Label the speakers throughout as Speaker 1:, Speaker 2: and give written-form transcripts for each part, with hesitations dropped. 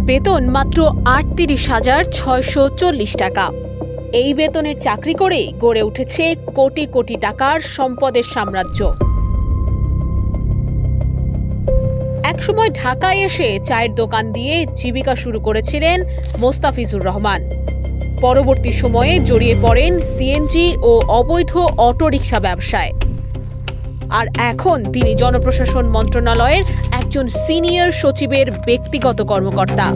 Speaker 1: বেতন মাত্র ৩৮,৬৪০ টাকা। এই বেতনের চাকরি করেই গড়ে উঠেছে কোটি কোটি টাকার সম্পদের সাম্রাজ্য। একসময় ঢাকায় এসে চায়ের দোকান দিয়ে জীবিকা শুরু করেছিলেন মোস্তাফিজুর রহমান। পরবর্তী সময়ে জড়িয়ে পড়েন সিএনজি ও অবৈধ অটোরিকশা ব্যবসায়। আর এখন তিনি জনপ্রশাসন মন্ত্রণালয়ের একজন সিনিয়র সচিবের ব্যক্তিগত কর্মকর্তা।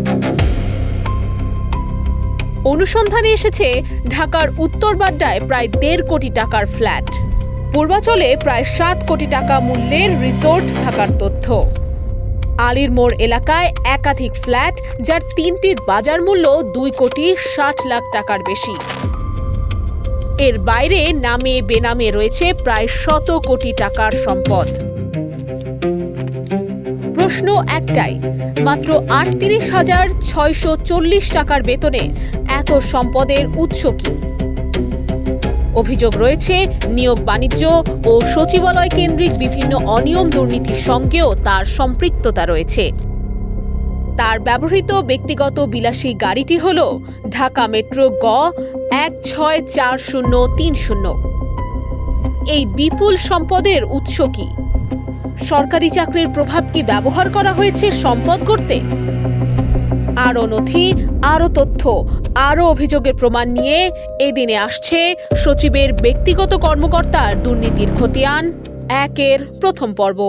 Speaker 1: অনুসন্ধানে এসেছে ঢাকার উত্তরবাড্ডায় প্রায় ১.৫ কোটি টাকার ফ্ল্যাট, পূর্বাচলে প্রায় ৭ কোটি টাকা মূল্যের রিসোর্ট থাকার তথ্য, আলীর মোড় এলাকায় একাধিক ফ্ল্যাট যার ৩টির বাজার মূল্য ২,৬০,০০,০০০ টাকার বেশি। এর বাইরে নামে বেনামে রয়েছে প্রায় ১০০ কোটি টাকার সম্পদ। প্রশ্ন একটাই, মাত্র ৩৮,৬৪০ টাকার বেতনে এত সম্পদের উৎস কি? অভিযোগ রয়েছে নিয়োগ বাণিজ্য ও সচিবালয় কেন্দ্রিক বিভিন্ন অনিয়ম দুর্নীতির সঙ্গেও তার সম্পৃক্ততা রয়েছে। তার ব্যবহৃত ব্যক্তিগত বিলাসী গাড়িটি হল ঢাকা মেট্রো গ ১৬৪০৩০। এই বিপুল সম্পদের উৎস কি? সরকারি চাকরির প্রভাব কি ব্যবহার করা হয়েছে সম্পদ করতে? আরও নথি, আরও তথ্য, আরও অভিযোগের প্রমাণ নিয়ে এদিনে আসছে সচিবের ব্যক্তিগত কর্মকর্তার দুর্নীতির খতিয়ান ১-এর প্রথম পর্ব।